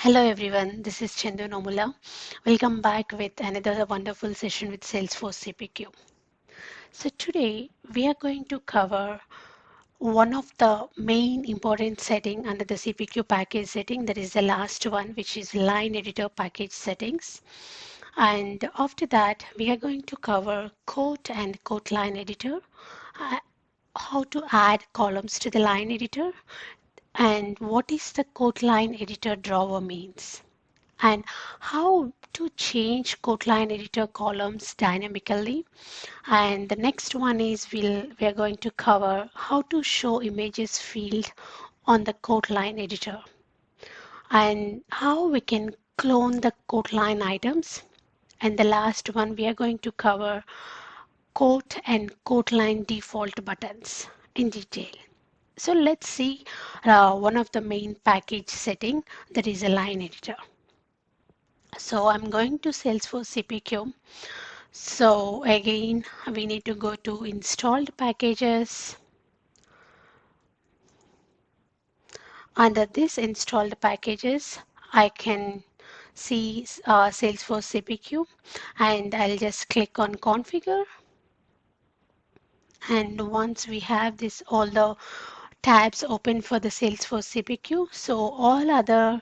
Hello everyone, this is Chandu Nomula. Welcome back with another wonderful session with Salesforce CPQ. So today we are going to cover one of the main important setting under the CPQ package setting, that is the last one, which is line editor package settings. And after that we are going to cover quote and quote line editor, uh, how to add columns to the line editor, and what is the quote line editor drawer means, and how to change quote line editor columns dynamically. And the next one is we are going to cover how to show images field on the quote line editor, and how we can clone the quote line items. And the last one, we are going to cover quote and quote line default buttons in detail. So let's see one of the main package setting, that is a line editor. So I'm going to Salesforce CPQ. So again, we need to go to installed packages. Under this installed packages, I can see Salesforce CPQ, and I'll just click on configure. And once we have this, all the tabs open for the Salesforce CPQ, so all other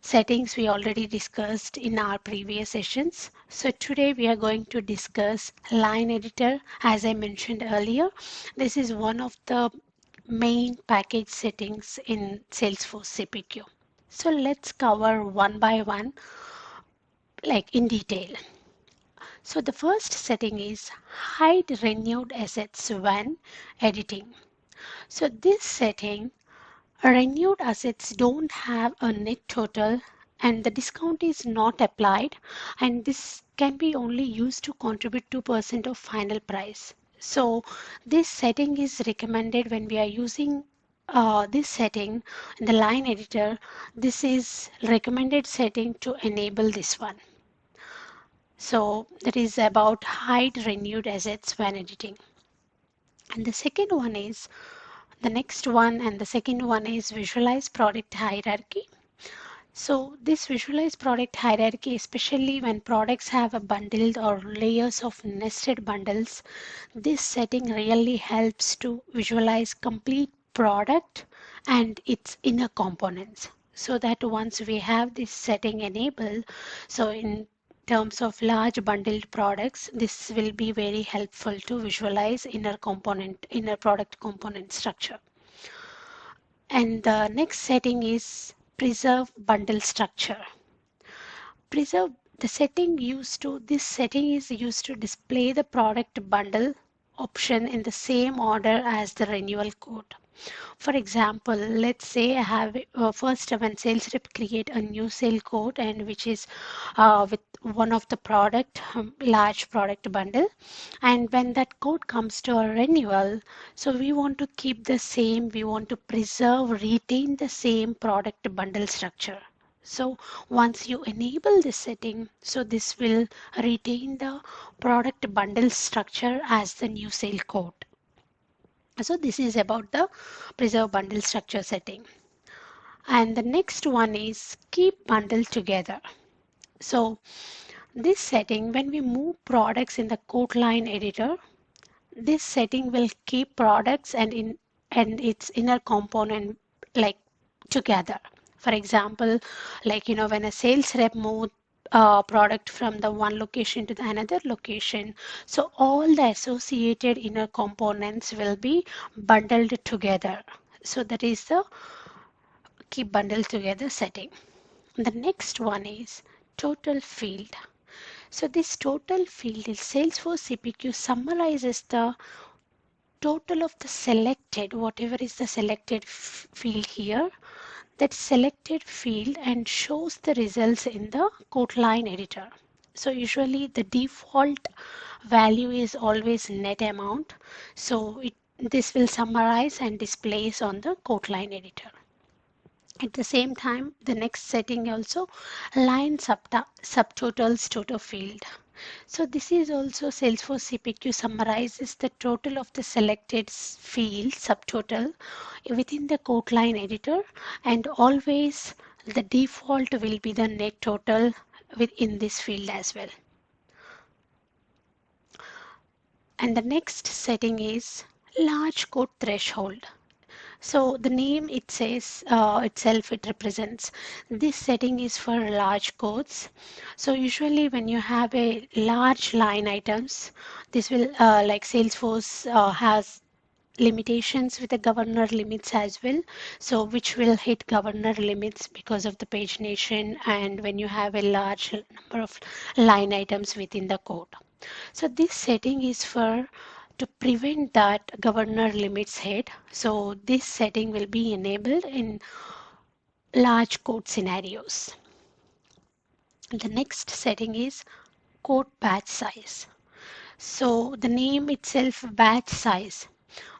settings we already discussed in our previous sessions. So today we are going to discuss line editor. As I mentioned earlier, this is one of the main package settings in Salesforce CPQ. So let's cover one by one, like in detail. So the first setting is hide renewed assets when editing. So this setting, renewed assets don't have a net total and the discount is not applied, and this can be only used to contribute 2% of final price. So this setting is recommended when we are using this setting in the line editor. This is recommended setting to enable this one. So that is about hide renewed assets when editing. And the second one is the next one, and the second one is visualize product hierarchy. So this visualize product hierarchy, especially when products have a bundled or layers of nested bundles, this setting really helps to visualize complete product and its inner components. So that once we have this setting enabled, so in terms of large bundled products, this will be very helpful to visualize inner product component structure. And the next setting is preserve bundle structure. Preserve the setting used to This setting is used to display the product bundle option in the same order as the renewal code. For example, let's say I have first when sales rep create a new sale code, and which is with one of the product large product bundle, and when that code comes to a renewal, so we want to keep the same, we want to retain the same product bundle structure. So once you enable this setting, so this will retain the product bundle structure as the new sale code. So this is about the preserve bundle structure setting. And the next one is keep bundle together. So this setting, when we move products in the quote line editor, this setting will keep products and its inner component like together. For example, like when a sales rep moves product from the one location to the another location, so all the associated inner components will be bundled together. So that is the keep bundle together setting. The next one is total field. So this total field is Salesforce CPQ summarizes the total of the selected, whatever is the selected field here, that selected field, and shows the results in the quote line editor. So usually the default value is always net amount. So this will summarize and displays on the quote line editor. At the same time, the next setting also line subtotals total field. So this is also Salesforce CPQ summarizes the total of the selected field subtotal within the quote line editor, and always the default will be the net total within this field as well. And the next setting is large quote threshold. So the name it says itself, it represents this setting is for large quotes. So usually when you have a large line items, this will like Salesforce has limitations with the governor limits as well, so which will hit governor limits because of the pagination and when you have a large number of line items within the code. So this setting is for to prevent that governor limits hit. So this setting will be enabled in large code scenarios. The next setting is code batch size. So the name itself, batch size,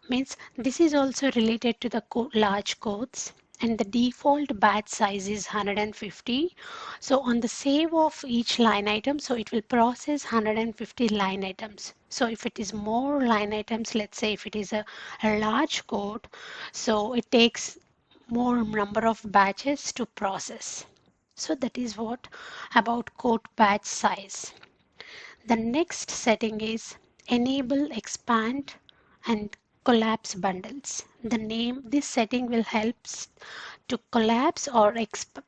means this is also related to the large codes, and the default batch size is 150. So on the save of each line item, so it will process 150 line items. So if it is more line items, let's say if it is a large code, so it takes more number of batches to process. So that is what about code batch size. The next setting is enable expand and collapse bundles. The name, this setting will help to collapse or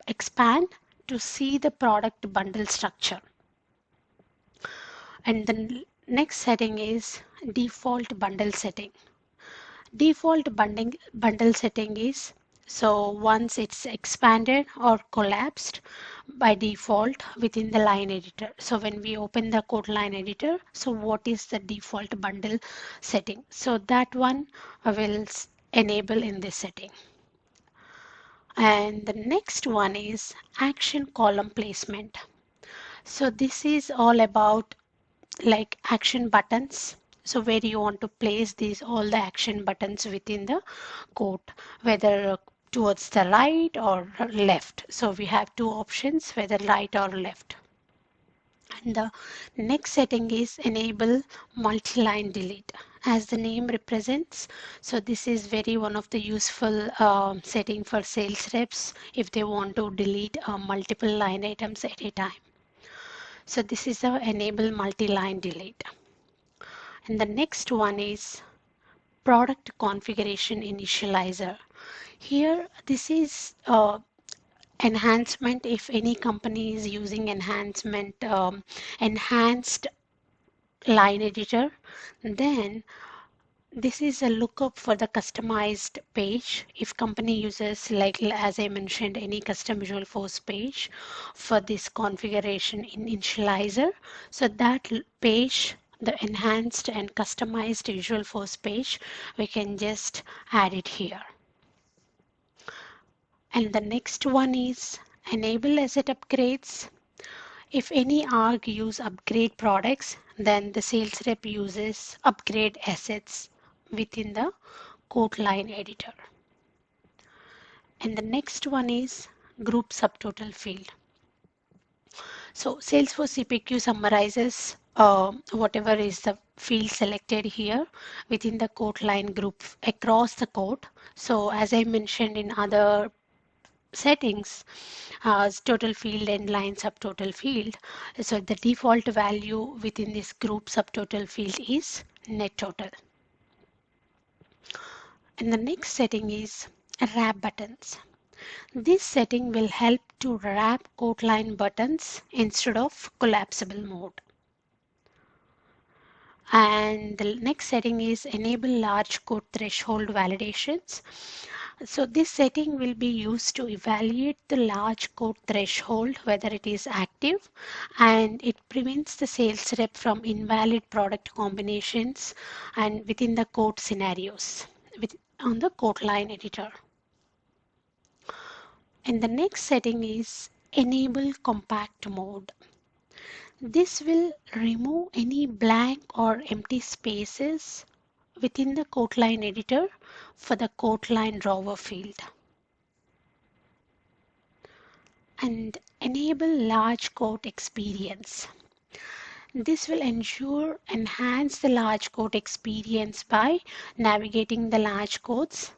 expand to see the product bundle structure. And the next setting is default bundle setting. Default bundle setting is, so once it's expanded or collapsed by default within the line editor. So when we open the code line editor, so what is the default bundle setting? So that one will enable in this setting. And the next one is action column placement. So this is all about like action buttons. So where you want to place these all the action buttons within the code, whether towards the right or left. So we have two options, whether right or left. And the next setting is enable multi-line delete. As the name represents, so this is very one of the useful setting for sales reps if they want to delete multiple line items at a time. So this is the enable multi-line delete. And the next one is product configuration initializer. Here, this is enhancement if any company is using enhanced line editor, then this is a lookup for the customized page. If company uses, like as I mentioned, any custom Visual Force page for this configuration in Initializer, so that page, the enhanced and customized Visual Force page, we can just add it here. And the next one is enable asset upgrades. If any ARG use upgrade products, then the sales rep uses upgrade assets within the code line editor. And the next one is group subtotal field. So Salesforce CPQ summarizes whatever is the field selected here within the code line group across the code. So as I mentioned in other settings, total field and line subtotal field. So the default value within this group subtotal field is net total. And the next setting is wrap buttons. This setting will help to wrap code line buttons instead of collapsible mode. And the next setting is enable large code threshold validations. So this setting will be used to evaluate the large code threshold, whether it is active, and it prevents the sales rep from invalid product combinations and within the code scenarios on the code line editor. And the next setting is enable compact mode. This will remove any blank or empty spaces within the code line editor for the code line drawer field. And enable large code experience. This will enhance the large code experience by navigating the large codes.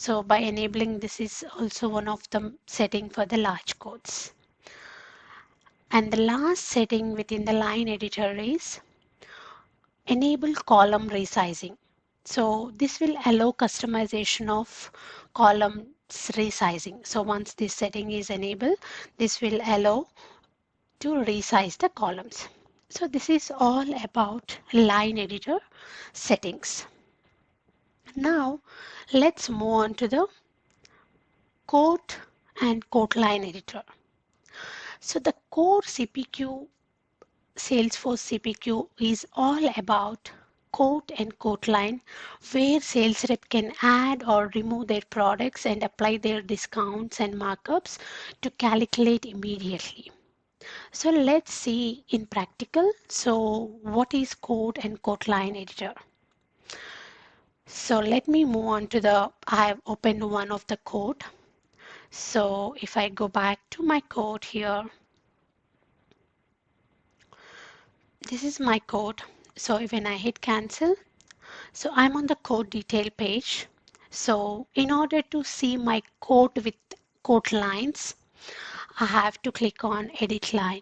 So by enabling this is also one of the setting for the large codes. And the last setting within the line editor is enable column resizing. So this will allow customization of columns resizing. So once this setting is enabled, this will allow to resize the columns. So this is all about line editor settings. Now let's move on to the code and code line editor. So the core CPQ, Salesforce CPQ is all about quote and quote line where sales rep can add or remove their products and apply their discounts and markups to calculate immediately. So let's see in practical. So what is code and quote line editor? So let me move on to I have opened one of the code. So if I go back to my code here, this is my code. So when I hit cancel, so I'm on the code detail page. So in order to see my code with code lines, I have to click on edit line.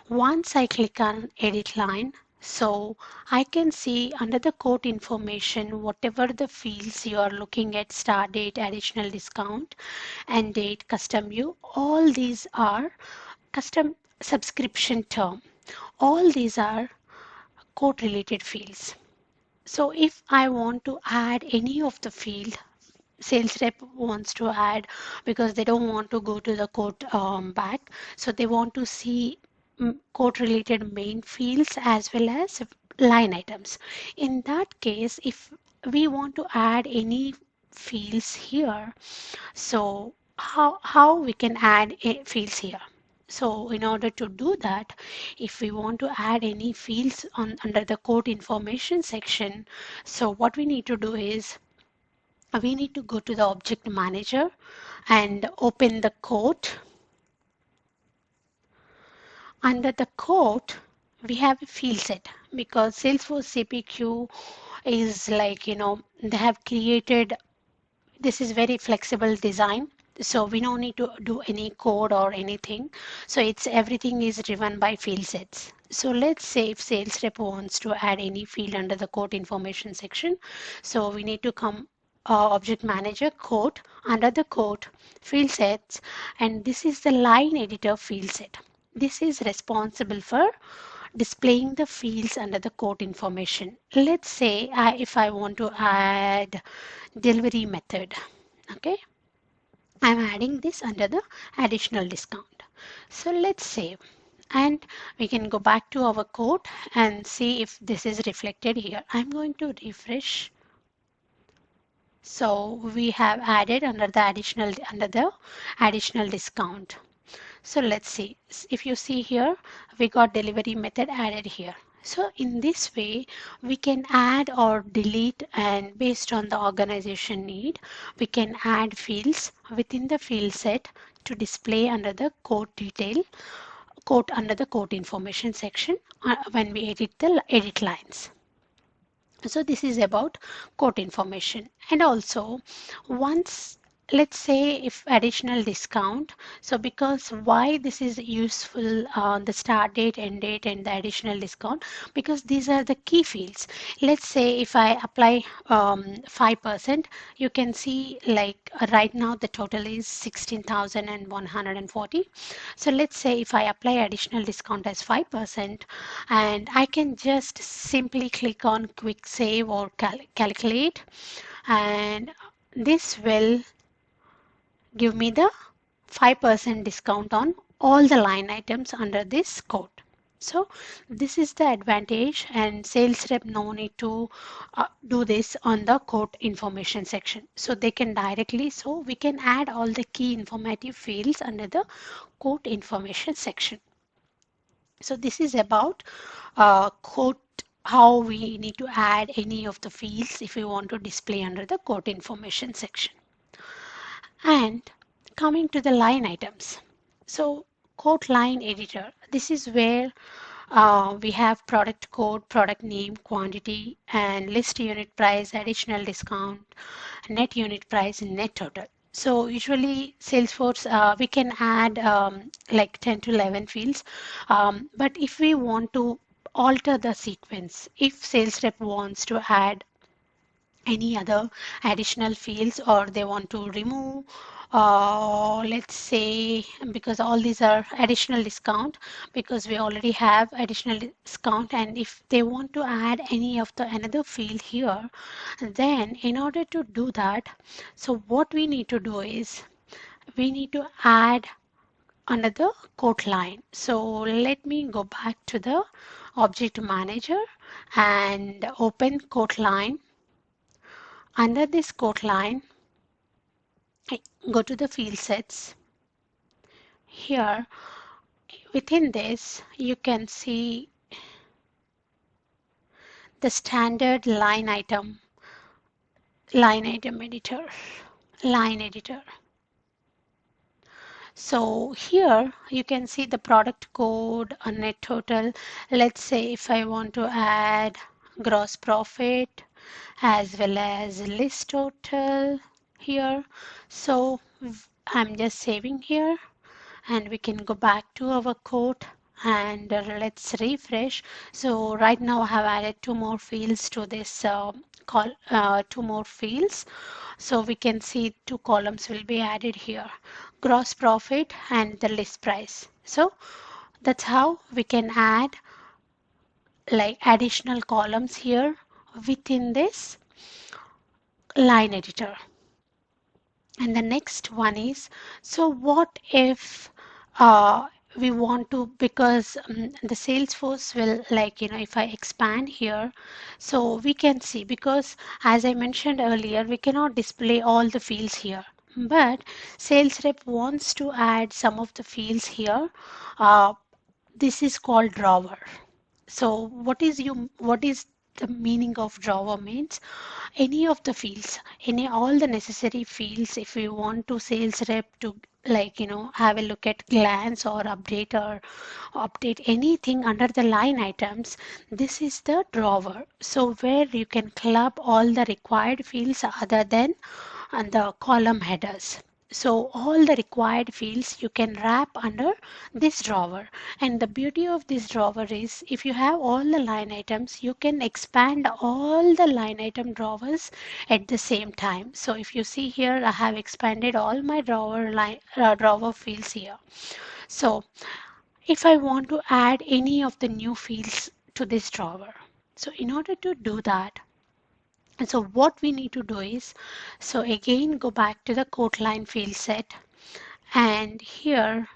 Once I click on edit line, so I can see under the code information, whatever the fields you are looking at, start date, additional discount, and date, custom view, all these are custom subscription term. All these are code related fields. So if I want to add any of the field, sales rep wants to add because they don't want to go to the code back. So they want to see code related main fields as well as line items. In that case, if we want to add any fields here, so how we can add fields here? So in order to do that, if we want to add any fields on under the code information section, so what we need to do is we need to go to the object manager and open the code. Under the code, we have a field set because Salesforce CPQ is like, they have created, this is very flexible design. So we don't need to do any code or anything. So everything is driven by field sets. So let's say if sales rep wants to add any field under the code information section. So we need to come object manager code, under the code field sets, and this is the line editor field set. This is responsible for displaying the fields under the code information. Let's say if I want to add delivery method, okay, I'm adding this under the additional discount. So let's save and we can go back to our code and see if this is reflected here. I'm going to refresh. So we have added under the additional discount. So let's see. If you see here, we got delivery method added here. So in this way, we can add or delete, and based on the organization need, we can add fields within the field set to display under the code detail, code under the code information section when we edit the edit lines. So this is about code information. And also once, let's say if additional discount, so because why this is useful, the start date, end date, and the additional discount, because these are the key fields. Let's say if I apply 5%, you can see like right now the total is 16,140. So let's say if I apply additional discount as 5%, and I can just simply click on quick save or calculate, and this will give me the 5% discount on all the line items under this code. So this is the advantage, and sales rep no need to do this on the code information section. So they can directly, so we can add all the key informative fields under the code information section. So this is about code, how we need to add any of the fields if we want to display under the code information section. And coming to the line items. So code line editor, this is where We have product code, product name, quantity, and list unit price, additional discount, net unit price, and net total. So usually Salesforce, we can add like 10 to 11 fields. But if we want to alter the sequence, if sales rep wants to add any other additional fields or they want to remove let's say, because all these are additional discount, because we already have additional discount, and if they want to add any of the another field here, then in order to do that, so what we need to do is we need to add another quote line. So let me go back to the object manager and open quote line. Under this quote line, go to the field sets. Here, within this, you can see the standard line item editor, line editor. So here you can see the product code, a net total. Let's say if I want to add gross profit as well as list total here. So I'm just saving here, and we can go back to our code and let's refresh. So right now I have added two more fields to this two more fields. So we can see two columns will be added here, gross profit and the list price. So that's how we can add like additional columns here within this line editor. And the next one is, so what if we want to, because the Salesforce will, like, if I expand here, so we can see, because as I mentioned earlier, we cannot display all the fields here. But sales rep wants to add some of the fields here. Uh, this is called drawer. So what is the meaning of drawer means? Any of the fields, all the necessary fields, if you want to sales rep to, like, have a look at glance or update anything under the line items, this is the drawer. So where you can club all the required fields other than the column headers. So all the required fields you can wrap under this drawer. And the beauty of this drawer is, if you have all the line items, you can expand all the line item drawers at the same time. So if you see here, I have expanded all my drawer fields here. So if I want to add any of the new fields to this drawer, so in order to do that, and so what we need to do is, so again go back to the quote line field set, and here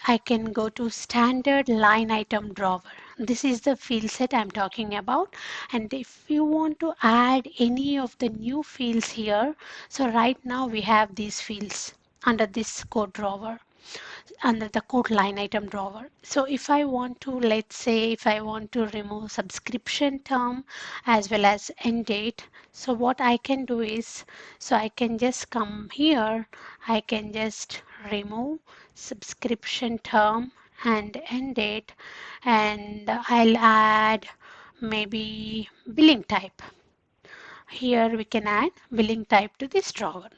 I can go to standard line item drawer. This is the field set I'm talking about. And if you want to add any of the new fields here, so right now we have these fields under this code drawer, under the code line item drawer. So if I want to, let's say, if I want to remove subscription term as well as end date, so what I can do is, so I can just come here, I can just remove subscription term and end date, and I'll add maybe billing type. Here we can add billing type to this drawer.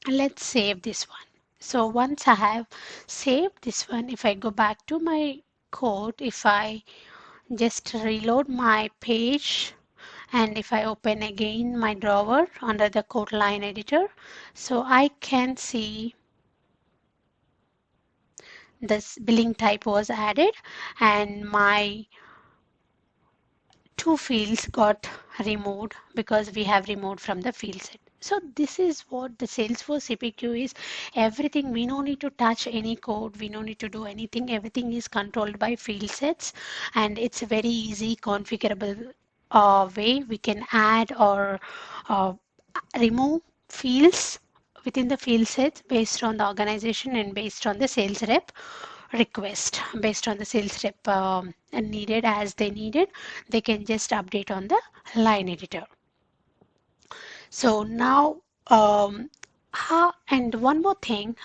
Let's save this one. So once I have saved this one, if I go back to my code, if I just reload my page, and if I open again my drawer under the code line editor, so I can see this billing type was added and my two fields got removed because we have removed from the field set. So this is what the Salesforce CPQ is. Everything, we no need to touch any code, we no need to do anything. Everything is controlled by field sets, and it's a very easy configurable way we can add or uh, remove fields within the field sets based on the organization and based on the sales rep request. Based on the sales rep needed, as they needed, they can just update on the line editor. So now And one more thing,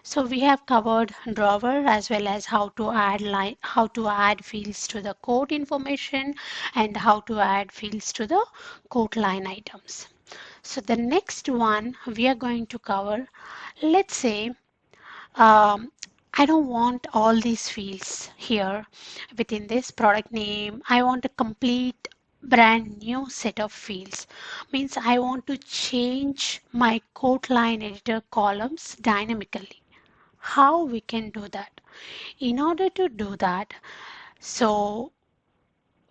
so we have covered drawer as well as how to add fields to the code information and how to add fields to the code line items. So the next one we are going to cover, let's say um, I don't want all these fields here within this product name. I want a complete brand new set of fields. Means I want to change my code line editor columns dynamically. How we can do that? In order to do that, so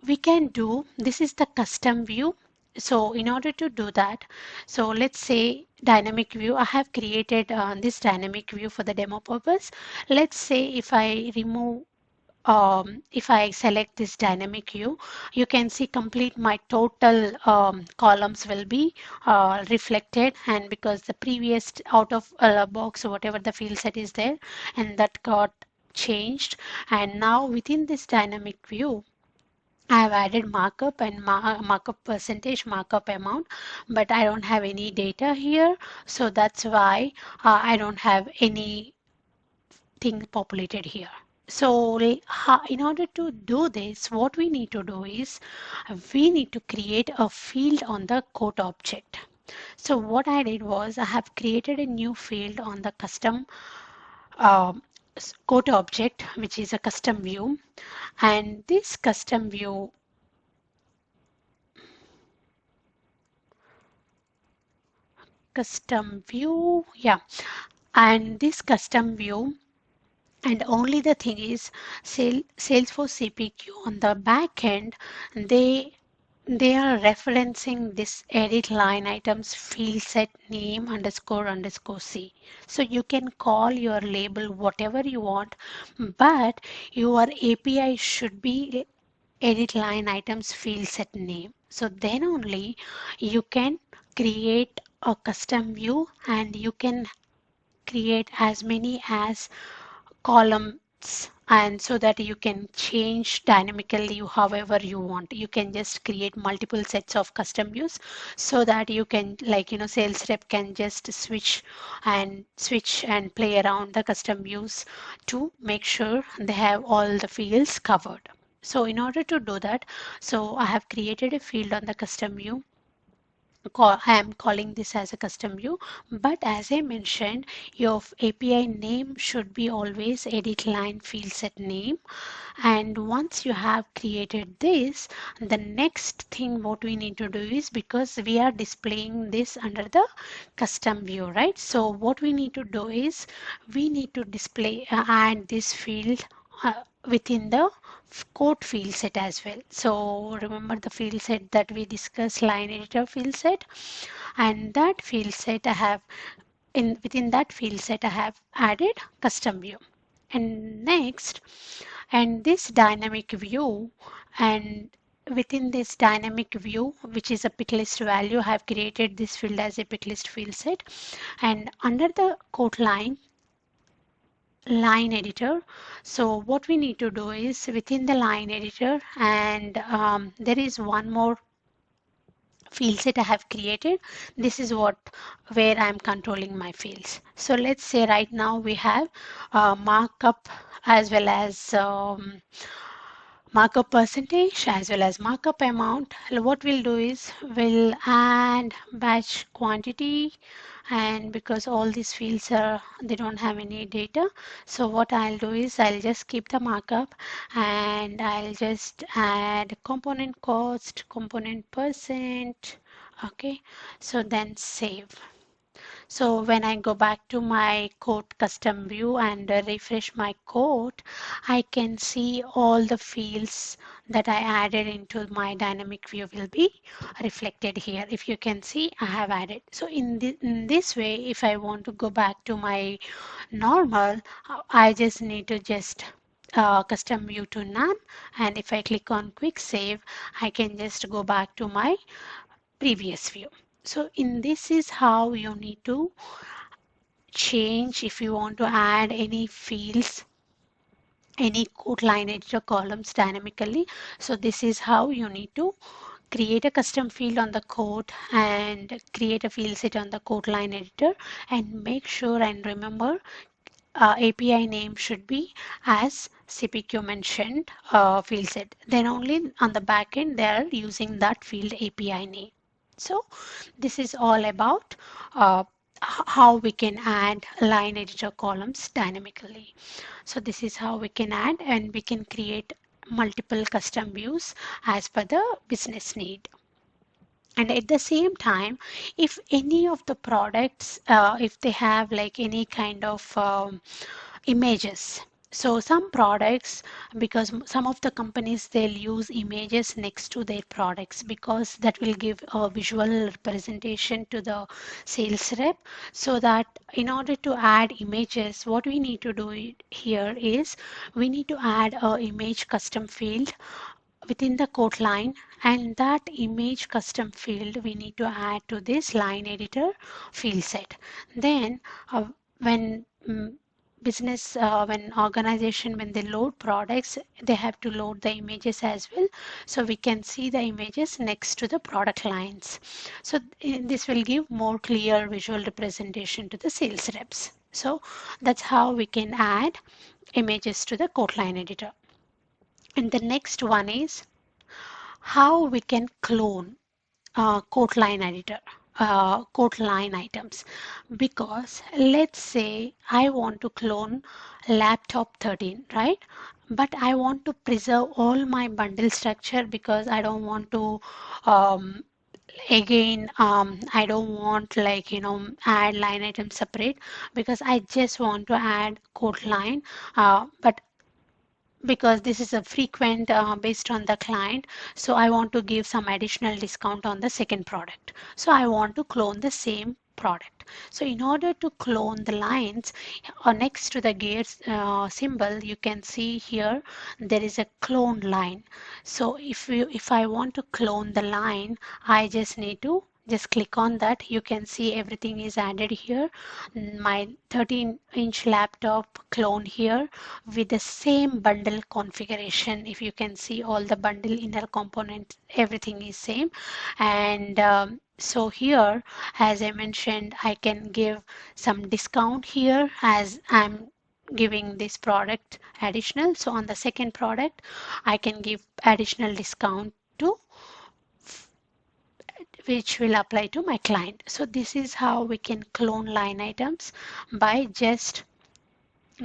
we can do, this is the custom view. So in order to do that, so let's say dynamic view, I have created this dynamic view for the demo purpose. Let's say if I select this dynamic view, you can see complete my total columns will be reflected, and because the previous out of box or whatever the field set is there, and that got changed, and now within this dynamic view I have added markup and markup percentage, markup amount, but I don't have any data here. So that's why I don't have anything populated here. So in order to do this, what we need to do is we need to create a field on the code object. So what I did was I have created a new field on the custom um, code object, which is a custom view. And this custom view, yeah, and this custom view, and only the thing is Salesforce CPQ on the back end, they are referencing this edit line items field set name underscore underscore C. So you can call your label whatever you want, but your API should be edit line items field set name. So then only you can create a custom view, and you can create as many as columns, and so that you can change dynamically however you want. You can just create multiple sets of custom views so that you can, like, sales rep can just switch and play around the custom views to make sure they have all the fields covered. So in order to do that, so I have created a field on the custom view. I am calling this as a custom view, but as I mentioned, your API name should be always edit line field set name. And once you have created this, the next thing what we need to do is, because we are displaying this under the custom view, right? So what we need to do is we need to display add this field within the code field set as well. So remember the field set that we discussed, line editor field set, and that field set I have within that field set I have added custom view. And next, and this dynamic view, and within this dynamic view, which is a pick list value, I have created this field as a pick list field set, and under the code line editor. So what we need to do is within the line editor, and there is one more field set I have created. This is where I'm controlling my fields. So let's say right now we have markup as well as markup percentage as well as markup amount. What we'll do is we'll add batch quantity, and because all these fields are, they don't have any data, so what I'll do is I'll just keep the markup, and I'll just add component cost, component percent. Okay, so then save. So when I go back to my code custom view and refresh my code, I can see all the fields that I added into my dynamic view will be reflected here. If you can see, I have added. So in this way, if I want to go back to my normal, I just need to just custom view to none, and if I click on quick save, I can just go back to my previous view. So in this is how you need to change if you want to add any fields, any code line editor columns dynamically. So this is how you need to create a custom field on the code and create a field set on the code line editor, and make sure and remember API name should be as CPQ mentioned field set. Then only on the backend they are using that field API name. So this is all about how we can add line editor columns dynamically. So this is how we can add, and we can create multiple custom views as per the business need. And at the same time, if any of the products, if they have like any kind of images, so some products, because some of the companies they'll use images next to their products because that will give a visual representation to the sales rep. So that in order to add images, what we need to do here is we need to add a image custom field within the code line, and that image custom field we need to add to this line editor field set. Then when business when organization, when they load products, they have to load the images as well, so we can see the images next to the product lines. So this will give more clear visual representation to the sales reps. So that's how we can add images to the code line editor. And the next one is how we can clone code line editor, code line items. Because let's say I want to clone laptop 13, right? But I want to preserve all my bundle structure because I don't want to again I don't want like add line item separate, because I just want to add code line, but because this is a frequent based on the client, so I want to give some additional discount on the second product, so I want to clone the same product. So in order to clone the lines next to the gears symbol, you can see here there is a clone line. So if I want to clone the line, I just need to just click on that. You can see everything is added here. My 13-inch laptop clone here with the same bundle configuration. If you can see all the bundle inner components, everything is same. And so here, as I mentioned, I can give some discount here as I'm giving this product additional. So on the second product, I can give additional discount to which will apply to my client. So this is how we can clone line items by just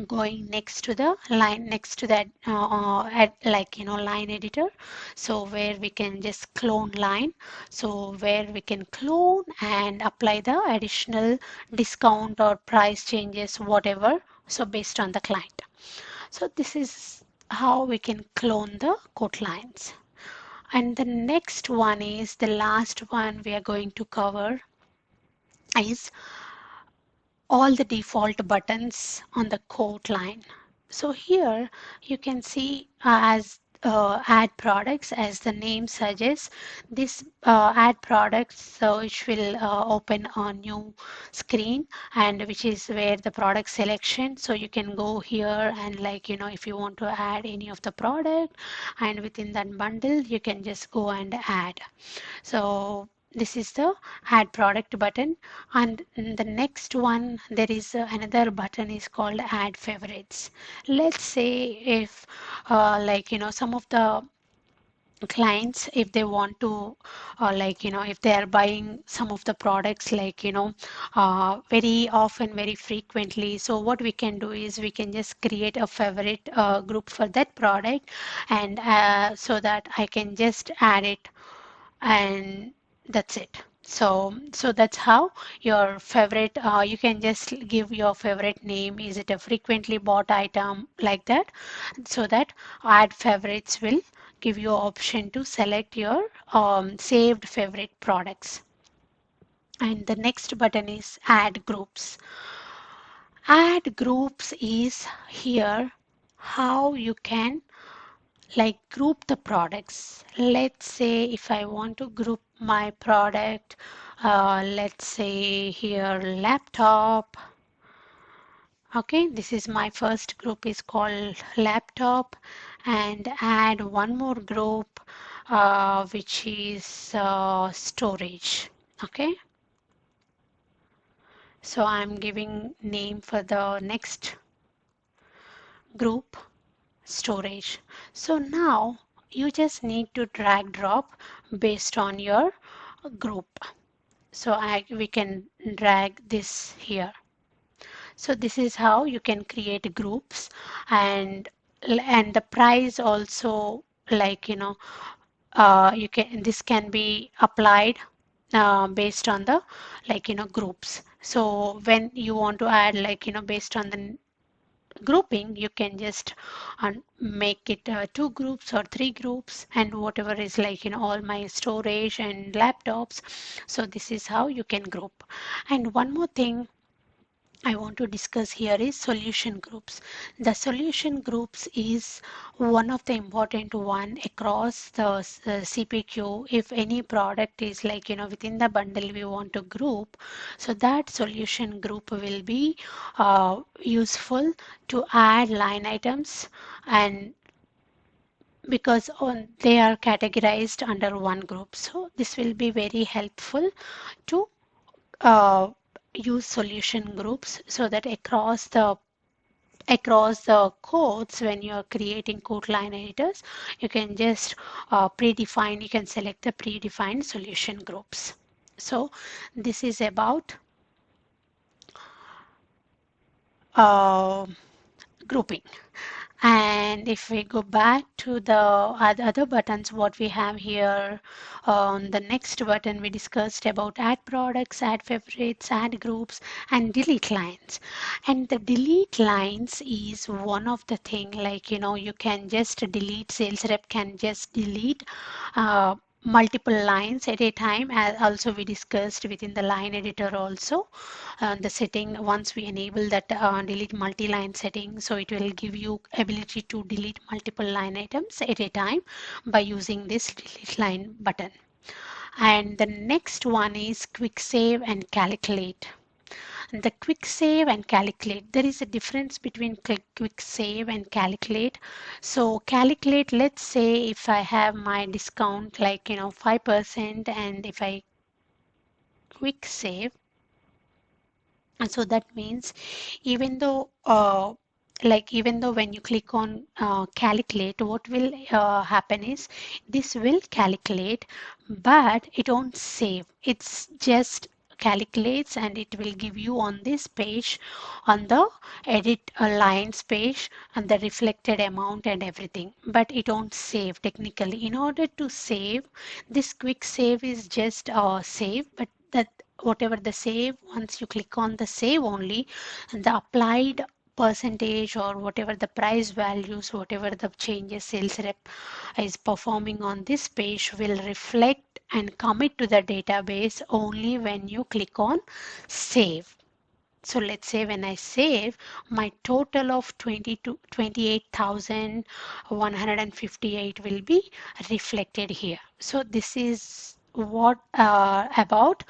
going next to the line, next to that like line editor. So where we can just clone line, so where we can clone and apply the additional discount or price changes, whatever, so based on the client. So this is how we can clone the code lines. And the next one is the last one we are going to cover is all the default buttons on the code line. So here you can see as add products, as the name suggests, this add products, so which will open a new screen, and which is where the product selection. So you can go here and like if you want to add any of the product, and within that bundle you can just go and add. So this is the add product button. And the next one, there is another button is called add favorites. Let's say if some of the clients, if they want to if they are buying some of the products very often, very frequently, so what we can do is we can just create a favorite group for that product, and so that I can just add it, and that's it. So that's how your favorite, you can just give your favorite name. Is it a frequently bought item, like that? So that add favorites will give you option to select your saved favorite products. And the next button is add groups. Add groups is here how you can group the products. Let's say if I want to group my product, let's say here laptop. Okay, this is my first group is called laptop, and add one more group. which is storage. Okay, so I'm giving name for the next group, storage. So now you just need to drag drop based on your group. So we can drag this here. So this is how you can create groups, and the price also, like you can, this can be applied based on the, like groups. So when you want to add, like based on the grouping, you can just make it two groups or three groups, and whatever is, like all my storage and laptops. So this is how you can group. And one more thing I want to discuss here is solution groups. The solution groups is one of the important one across the CPQ. If any product is, like within the bundle we want to group, so that solution group will be useful to add line items, and because they are categorized under one group. So this will be very helpful to uh, use solution groups, so that across the codes, when you are creating code line editors, you can just you can select the predefined solution groups. So this is about uh, grouping. And if we go back to the other buttons, what we have here on the next button, we discussed about add products, add favorites, add groups, and delete lines. And the delete lines is one of the thing, like you can just delete, sales rep can just delete multiple lines at a time, as also we discussed within the line editor also. The setting, once we enable that delete multi-line setting, so it will give you ability to delete multiple line items at a time by using this delete line button. And the next one is quick save and calculate. The quick save and calculate, there is a difference between quick save and calculate. So calculate, let's say if I have my discount, like 5%, and if I quick save, and so that means, even though even though when you click on calculate, what will happen is this will calculate, but it won't save. It's just calculates, and it will give you on this page, on the edit lines page, and the reflected amount and everything, but it won't save technically. In order to save, this quick save is just save, but that whatever the save, once you click on the save only, the applied percentage or whatever the price values, whatever the changes sales rep is performing on this page, will reflect and commit to the database only when you click on save. So let's say when I save, my total of 28,158 will be reflected here. So this is what about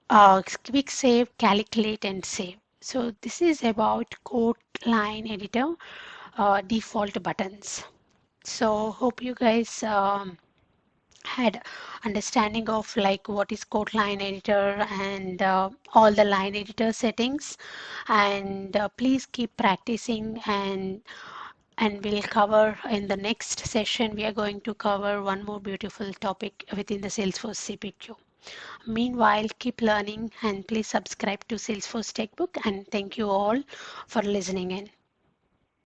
quick save, calculate, and save. So this is about code line editor default buttons. So hope you guys had understanding of, like what is code line editor and all the line editor settings. And please keep practicing, and we'll cover in the next session. We are going to cover one more beautiful topic within the Salesforce CPQ. Meanwhile, keep learning, and please subscribe to Salesforce Textbook, and thank you all for listening in.